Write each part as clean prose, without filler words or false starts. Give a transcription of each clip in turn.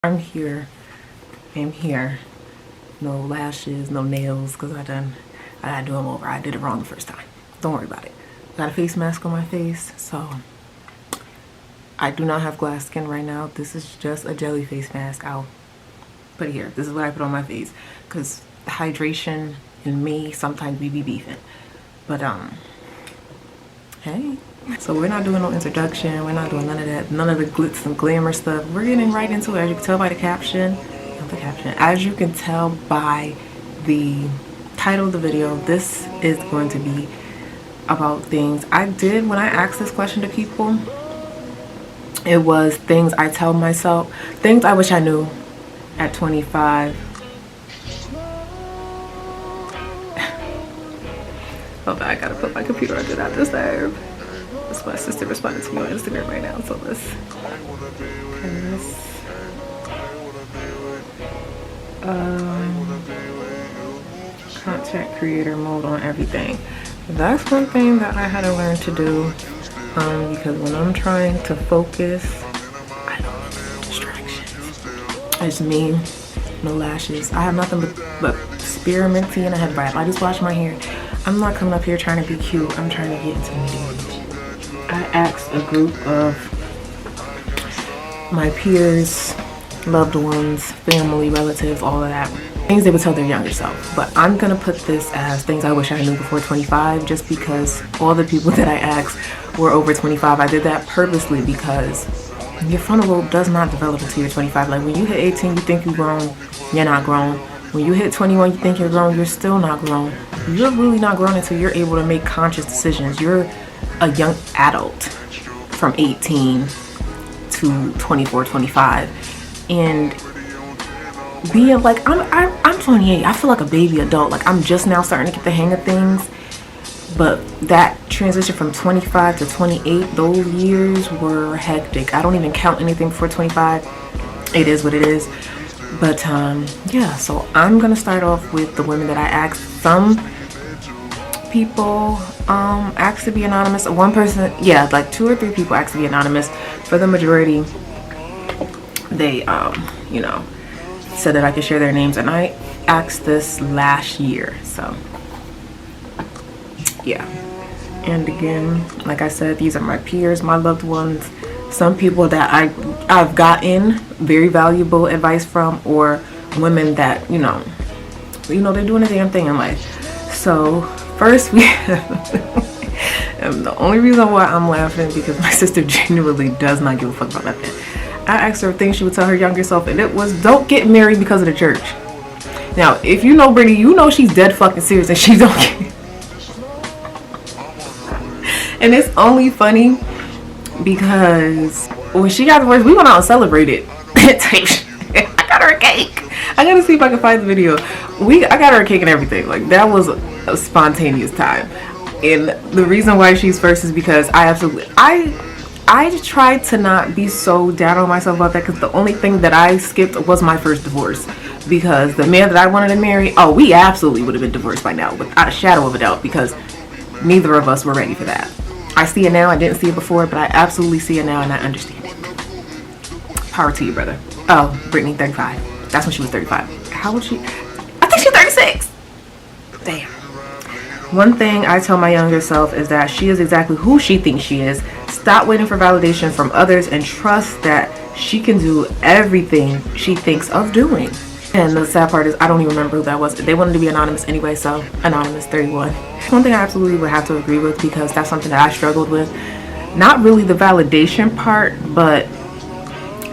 I'm here. I'm here. No lashes, no nails, because I gotta do them over. I did it wrong the first time. Don't worry about it. Got a face mask on my face, so I do not have glass skin right now. This is just a jelly face mask. I'll put it here. This is what I put on my face, because hydration and me sometimes we be beefing. But hey. So we're not doing no introduction. We're not doing none of that. None of the glitz and glamour stuff. We're getting right into it. As you can tell by the caption. Not the caption. As you can tell by the title of the video, this is going to be about things I did when I asked this question to people. It was things I tell myself. Things I wish I knew at 25. Hold on, I gotta put my computer on Do Not Disturb. That's my sister responded to me on Instagram right now, so let's content creator mode on everything. That's one thing that I had to learn to do, because when I'm trying to focus, I don't need distractions. It's me, no lashes. I have nothing but spearminty, and I have bright. I just wash my hair. I'm not coming up here trying to be cute. I'm trying to get into the I asked a group of my peers, loved ones, family, relatives, all of that. Things they would tell their younger self. But I'm gonna put this as things I wish I knew before 25, just because all the people that I asked were over 25. I did that purposely because your frontal lobe does not develop until you're 25. Like when you hit 18, you think you're grown, you're not grown. When you hit 21, you think you're grown, you're still not grown. You're really not grown until you're able to make conscious decisions. You're a young adult from 18 to 24, 25, and being like I'm 28. I feel like a baby adult. Like I'm just now starting to get the hang of things. But that transition from 25 to 28, those years were hectic. I don't even count anything before 25. It is what it is. But yeah, so I'm gonna start off with the women that I asked. Some people asked to be anonymous. One person, yeah, like 2 or 3 people asked to be anonymous. For the majority, they you know, said that I could share their names, and I asked this last year, so yeah. And again, like I said, these are my peers, my loved ones, some people that I've gotten very valuable advice from, or women that you know they're doing a damn thing in life. So first we and the only reason why I'm laughing because my sister genuinely does not give a fuck about nothing. I asked her things she would tell her younger self, and it was, don't get married because of the church. Now if you know Brittany, you know she's dead fucking serious and she don't get. And it's only funny because when she got divorced, we went out and celebrated. I got her a cake. I gotta see if I can find the video. I got her a cake and everything. Like that was a spontaneous time. And the reason why she's first is because I tried to not be so down on myself about that, because the only thing that I skipped was my first divorce. Because the man that I wanted to marry, oh, we absolutely would have been divorced by now, without a shadow of a doubt, because neither of us were ready for that. I see it now. I didn't see it before, but I absolutely see it now, and I understand it. Power to you, brother. Oh, Brittany, 35. That's when she was 35. How old she? I think she's 36. Damn. One thing I tell my younger self is that she is exactly who she thinks she is. Stop waiting for validation from others and trust that she can do everything she thinks of doing. And the sad part is I don't even remember who that was. They wanted to be anonymous anyway, so anonymous 31. One thing I absolutely would have to agree with, because that's something that I struggled with. Not really the validation part, but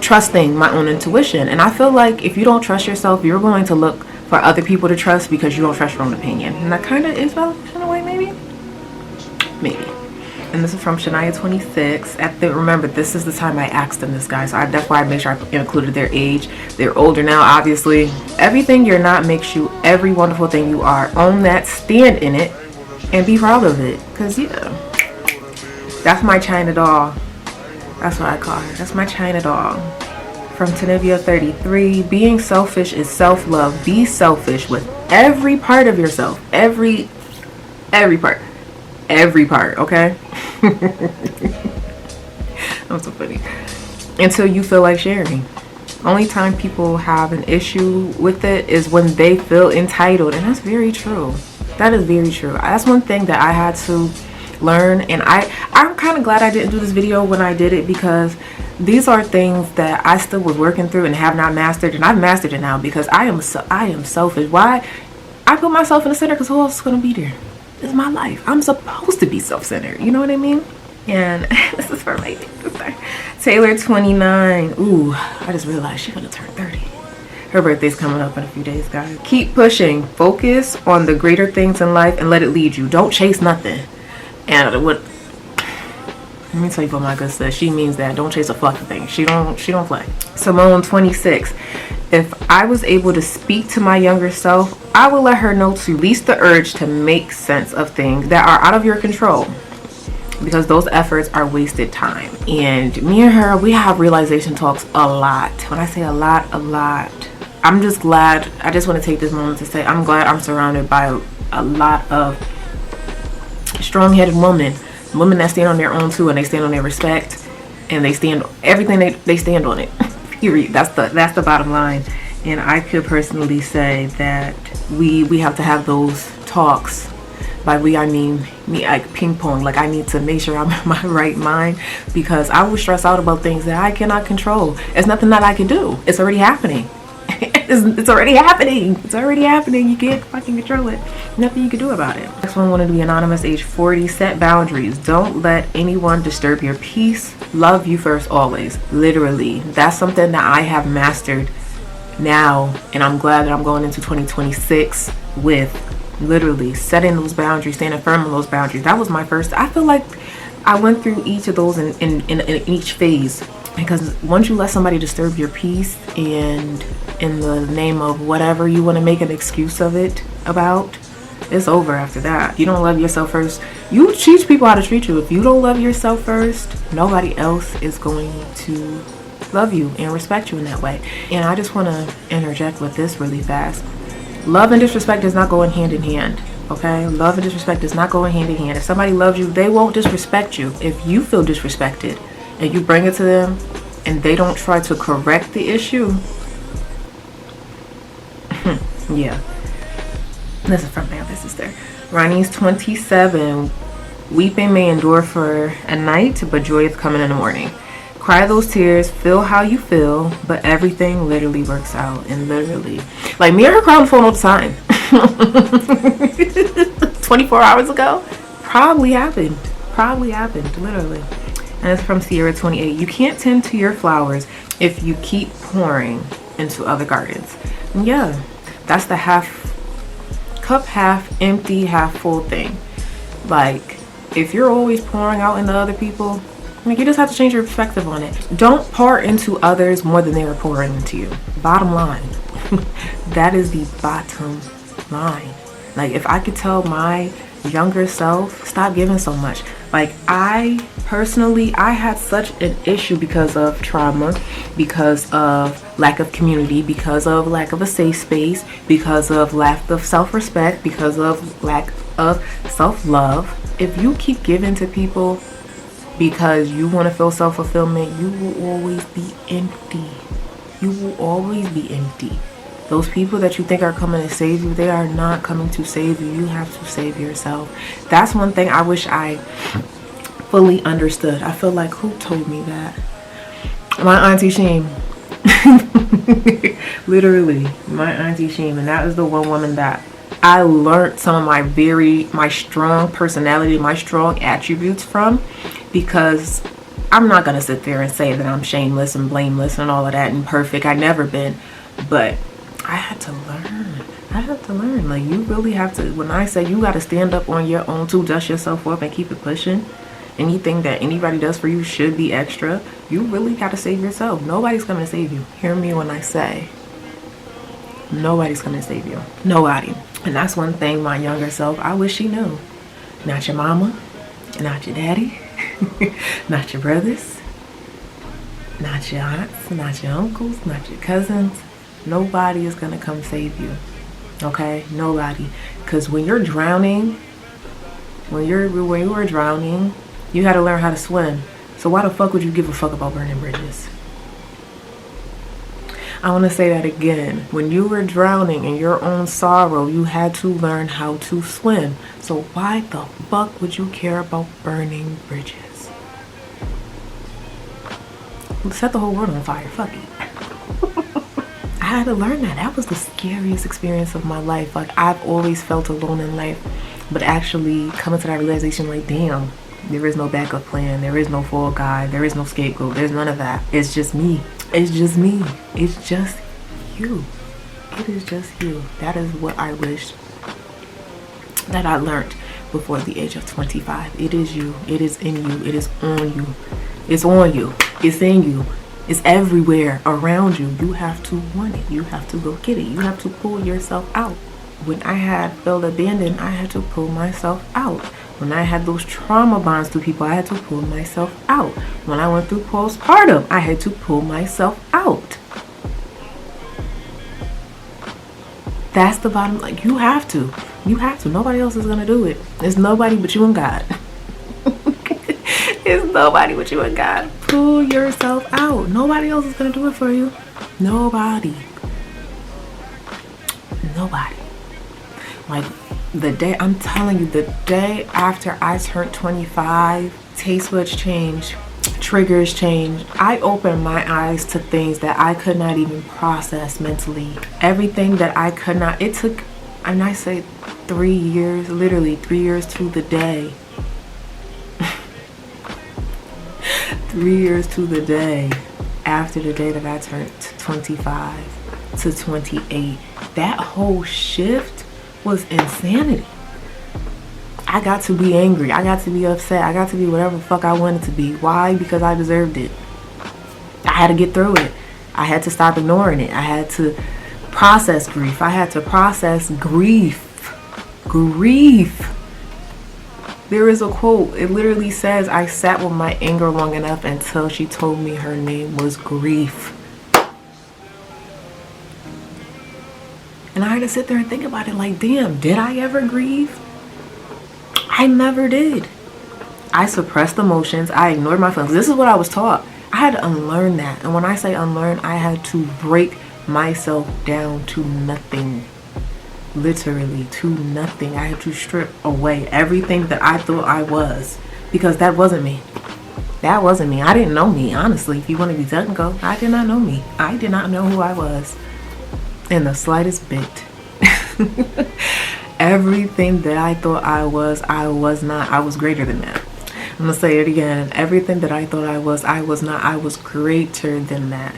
trusting my own intuition. And I feel like if you don't trust yourself, you're going to look for other people to trust because you don't trust your own opinion. And that kind of is validation in a way, maybe. And this is from Shania 26. Remember, this is the time I asked them this, guys. So that's why I made sure I included their age. They're older now, obviously. Everything you're not makes you every wonderful thing you are. Own that, stand in it, and be proud of it. Because, yeah, that's my China doll. That's what I call her. That's my China doll. From Tenivia 33. Being selfish is self-love. Be selfish with every part of yourself. Every part. Every part, okay? I'm so funny. Until you feel like sharing. Only time people have an issue with it is when they feel entitled, and that's very true. That is very true. That's one thing that I had to learn, and I'm kind of glad I didn't do this video when I did it, because these are things that I still was working through and have not mastered, and I've mastered it now because I am selfish. Why? I put myself in the center because who else is going to be there? It's my life. I'm supposed to be self-centered. You know what I mean? And this is for my sister, Taylor, 29. Ooh, I just realized she's gonna turn 30. Her birthday's coming up in a few days, guys. Keep pushing. Focus on the greater things in life and let it lead you. Don't chase nothing. And what? Let me tell you what my good says. She means that. Don't chase a fucking thing. She don't play. Simone, 26. If I was able to speak to my younger self, I would let her know to release the urge to make sense of things that are out of your control, because those efforts are wasted time. And me and her, we have realization talks a lot. When I say a lot, I'm just glad. I just want to take this moment to say I'm glad I'm surrounded by a lot of strong-headed women that stand on their own too, and they stand on their respect, and they stand everything they stand on it. Period. That's the bottom line. And I could personally say that we have to have those talks. By we, I mean me, like ping pong. Like, I need to make sure I'm in my right mind, because I will stress out about things that I cannot control. It's nothing that I can do. It's already happening. It's already happening. It's already happening. You can't fucking control it. Nothing you can do about it. Next one wanted to be anonymous, age 40. Set boundaries. Don't let anyone disturb your peace. Love you first always. Literally. That's something that I have mastered now, and I'm glad that I'm going into 2026 with literally setting those boundaries, standing firm on those boundaries. That was my first. I feel like I went through each of those in each phase, because once you let somebody disturb your peace, and in the name of whatever you want to make an excuse of it about, it's over after that. You don't love yourself first, you teach people how to treat you. If you don't love yourself first, nobody else is going to love you and respect you in that way. And I just want to interject with this really fast. Love and disrespect is not going hand in hand. Okay, love and disrespect is not going hand in hand. If somebody loves you, they won't disrespect you. If you feel disrespected and you bring it to them and they don't try to correct the issue, yeah. This is from my other sister. Ronnie's 27. Weeping may endure for a night, but joy is coming in the morning. Cry those tears, feel how you feel, but everything literally works out. And literally, like, me and her cry on the phone all the time. 24 hours ago, probably happened, literally. And it's from Sierra, 28. You can't tend to your flowers if you keep pouring into other gardens. And yeah, that's the cup half empty, half full thing. Like, if you're always pouring out into other people, like, you just have to change your perspective on it. Don't pour into others more than they are pouring into you. Bottom line. That is the bottom line. Like, if I could tell my younger self, stop giving so much. Like, I personally, I had such an issue because of trauma, because of lack of community, because of lack of a safe space, because of lack of self-respect, because of lack of self-love. If you keep giving to people because you want to feel self-fulfillment, you will always be empty. You will always be empty. Those people that you think are coming to save you, they are not coming to save you. You have to save yourself. That's one thing I wish I fully understood. I feel like, who told me that? My auntie Sheem. Literally, my auntie Sheem. And that is the one woman that I learned some of my strong personality, my strong attributes from, because I'm not going to sit there and say that I'm shameless and blameless and all of that and perfect. I've never been. But I had to learn. Like, you really have to. When I say you got to stand up on your own too, dust yourself up and keep it pushing. Anything that anybody does for you should be extra. You really got to save yourself. Nobody's going to save you. Hear me when I say nobody's going to save you. Nobody. And that's one thing my younger self, I wish she knew. Not your mama, not your daddy, not your brothers, not your aunts, not your uncles, not your cousins. Nobody is going to come save you. Okay? Nobody. Because when you're drowning, when you were drowning, you had to learn how to swim. So why the fuck would you give a fuck about burning bridges? I want to say that again. When you were drowning in your own sorrow, you had to learn how to swim. So why the fuck would you care about burning bridges? Set the whole world on fire. Fuck it. I had to learn that. That was the scariest experience of my life. Like, I've always felt alone in life, but actually coming to that realization, like, damn, there is no backup plan. There is no fall guy. There is no scapegoat. There's none of that. It's just me. It's just me. It's just you. It is just you. That is what I wish that I learned before the age of 25. It is you. It is in you. It is on you. It's on you. It's in you. It's everywhere around you. You have to want it. You have to go get it. You have to pull yourself out. When I had felt abandoned, I had to pull myself out. When I had those trauma bonds to people, I had to pull myself out. When I went through postpartum, I had to pull myself out. That's the bottom. Like, you have to. You have to. Nobody else is going to do it. It's nobody but you and God. It's nobody but you and God. Pull yourself out. Nobody else is going to do it for you. Nobody. Nobody. Like, the day, I'm telling you, the day after I turned 25, taste buds change, triggers change. I opened my eyes to things that I could not even process mentally. Everything that I could not, it took, and I say 3 years, literally 3 years to the day. 3 years to the day after the day that I turned 25 to 28. That whole shift was insanity. I got to be angry. I got to be upset. I got to be whatever the fuck I wanted to be. Why? Because I deserved it. I had to get through it. I had to stop ignoring it. I had to process grief. I had to process grief. Grief. There is a quote. It literally says, I sat with my anger long enough until she told me her name was grief. And I had to sit there and think about it like, damn, did I ever grieve? I never did. I suppressed emotions. I ignored my feelings. This is what I was taught. I had to unlearn that. And when I say unlearn, I had to break myself down to nothing. Literally to nothing. I had to strip away everything that I thought I was, because that wasn't me. That wasn't me. I didn't know me, honestly. If you want to be technical, I did not know me. I did not know who I was in the slightest bit. Everything that I thought I was not. I was greater than that. I'm gonna say it again. Everything that I thought I was not. I was greater than that.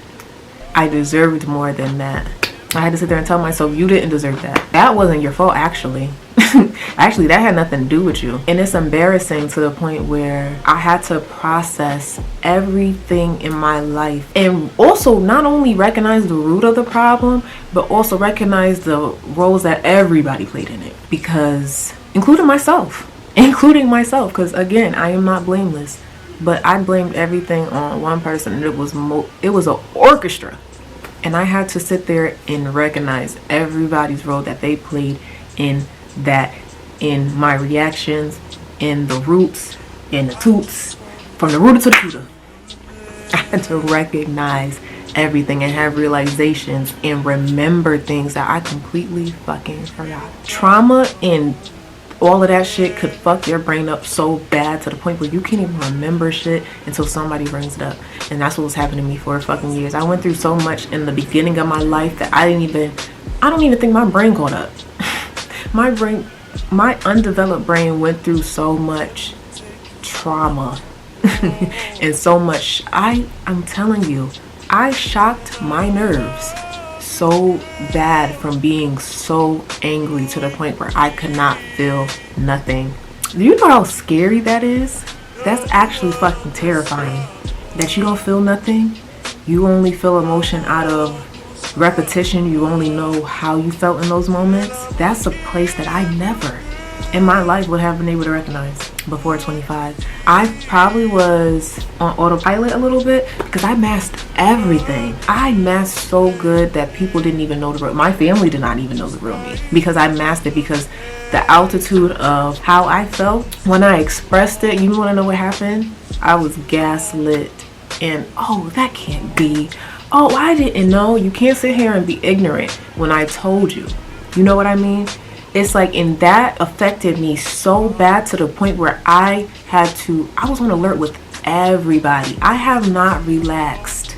I deserved more than that. I had to sit there and tell myself, you didn't deserve that. That wasn't your fault, actually. Actually, that had nothing to do with you. And it's embarrassing to the point where I had to process everything in my life. And also not only recognize the root of the problem, but also recognize the roles that everybody played in it. Because, including myself. Because, again, I am not blameless. But I blamed everything on one person. And it was an orchestra. And I had to sit there and recognize everybody's role that they played in that, in my reactions, in the roots, in the toots, from the rooter to the tutor. I had to recognize everything and have realizations and remember things that I completely fucking forgot. Trauma and all of that shit could fuck your brain up so bad to the point where you can't even remember shit until somebody brings it up. And that's what was happening to me for fucking years. I went through so much in the beginning of my life that I don't even think my brain caught up. My undeveloped brain went through so much trauma and so much. I'm telling you, I shocked my nerves so bad from being so angry to the point where I could not feel nothing. Do you know how scary that is? That's actually fucking terrifying. That you don't feel nothing. You only feel emotion out of repetition. You only know how you felt in those moments. That's a place that I never in my life would have been able to recognize before 25. I probably was on autopilot a little bit because I masked everything. I masked so good that people didn't even know the real. My family did not even know the real me because I masked it, because the altitude of how I felt when I expressed it. You want to know what happened? I was gaslit and, oh, that can't be. Oh, I didn't know. You can't sit here and be ignorant when I told you. You know what I mean? It's like, and that affected me so bad to the point where I was on alert with everybody. I have not relaxed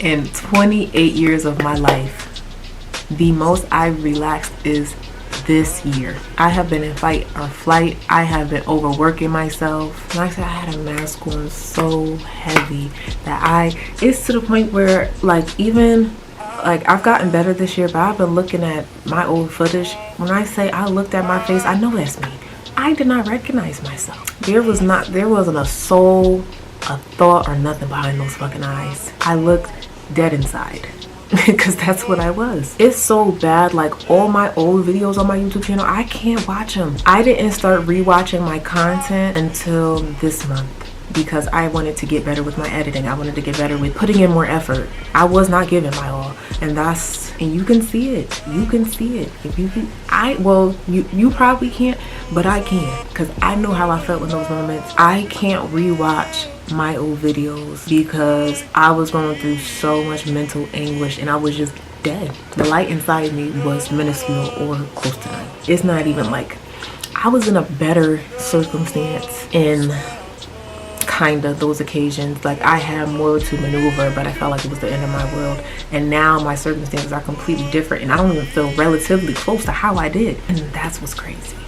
in 28 years of my life. The most I've relaxed is this year. I have been in fight or flight. I have been overworking myself. And I said I had a mask on so heavy that it's to the point where like even like I've gotten better this year, but I've been looking at my old footage. When I say I looked at my face, I know that's me. I did not recognize myself. There wasn't a soul, a thought, or nothing behind those fucking eyes. I looked dead inside. Because that's what I was. It's so bad, like all my old videos on my YouTube channel, I can't watch them. I didn't start rewatching my content until this month because I wanted to get better with my editing. I wanted to get better with putting in more effort. I was not giving my all, and you can see it. You can see it. If you can, you probably can't, but I can, because I know how I felt in those moments. I can't rewatch my old videos because I was going through so much mental anguish and I was just dead. The light inside me was minuscule or close to none. It's not even like I was in a better circumstance in kind of those occasions. Like I had more to maneuver, but I felt like it was the end of my world. And now my circumstances are completely different and I don't even feel relatively close to how I did. And that's what's crazy.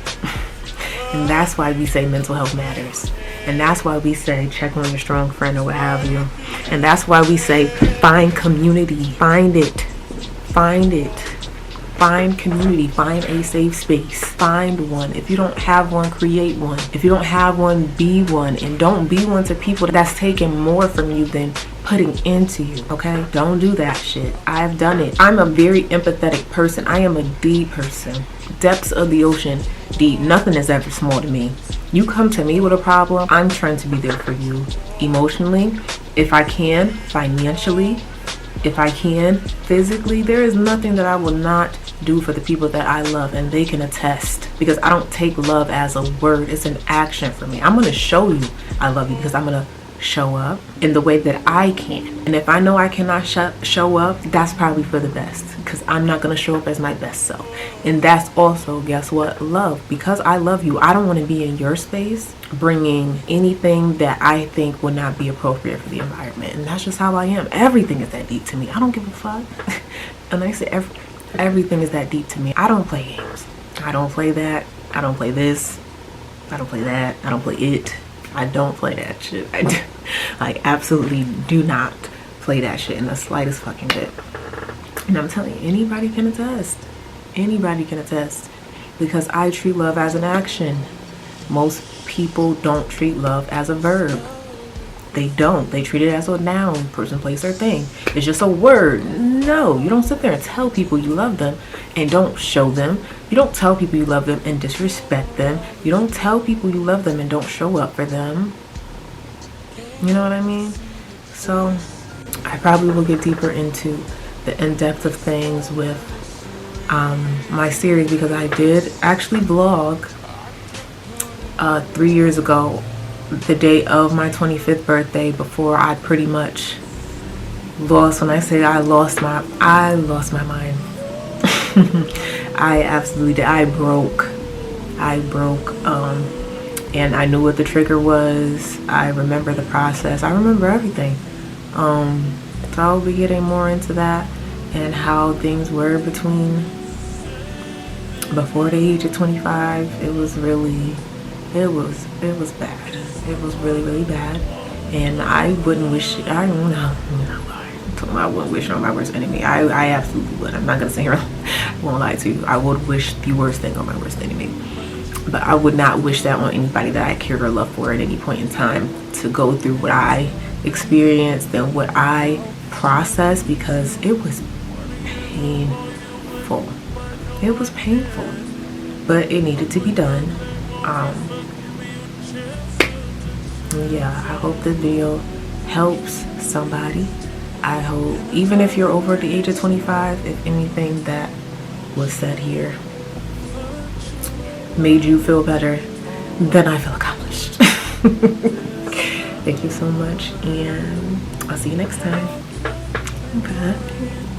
And that's why we say mental health matters. And that's why we say check on your strong friend or what have you. And that's why we say find community. Find it. Find it. Find community. Find a safe space. Find one. If you don't have one, create one. If you don't have one, be one. And don't be one to people that's taking more from you than putting into you, okay? Don't do that shit. I've done it. I'm a very empathetic person. I am a deep person. Depths of the ocean, deep. Nothing is ever small to me. You come to me with a problem, I'm trying to be there for you emotionally, if I can, financially, if I can, physically. There is nothing that I will not do for the people that I love, and they can attest, because I don't take love as a word. It's an action for me. I'm going to show you I love you because I'm going to show up in the way that I can. And if I know I cannot show up, that's probably for the best, because I'm not going to show up as my best self. And that's also, guess what, love. Because I love you, I don't want to be in your space bringing anything that I think would not be appropriate for the environment. And that's just how I am. Everything is that deep to me. I don't give a fuck. And I say everything is that deep to me. I don't play games. I don't play that. I don't play this. I don't play that. I don't play it. I don't play that shit. I absolutely do not play that shit in the slightest fucking bit. And I'm telling you, anybody can attest. Anybody can attest. Because I treat love as an action. Most people don't treat love as a verb. They don't. They treat it as a noun, person, place, or thing. It's just a word. No, you don't sit there and tell people you love them and don't show them. You don't tell people you love them and disrespect them. You don't tell people you love them and don't show up for them. You know what I mean? So I probably will get deeper into the in-depth of things with my series, because I did actually vlog 3 years ago, the day of my 25th birthday, before I pretty much lost, when I say I lost my mind. I absolutely did. I broke and I knew what the trigger was. I remember the process. I remember everything. So I'll be getting more into that and how things were before the age of 25. It was bad. It was really, really bad. And I wouldn't wish it. I wouldn't wish it on my worst enemy. I absolutely would. I'm not gonna sit here, I won't lie to you. I would wish the worst thing on my worst enemy. But I would not wish that on anybody that I cared or loved for at any point in time, to go through what I experienced and what I processed, because it was painful. It was painful. But it needed to be done. Yeah, I hope the video helps somebody. I hope, even if you're over the age of 25, if anything that was said here made you feel better, then I feel accomplished. Thank you so much, and I'll see you next time. Bye.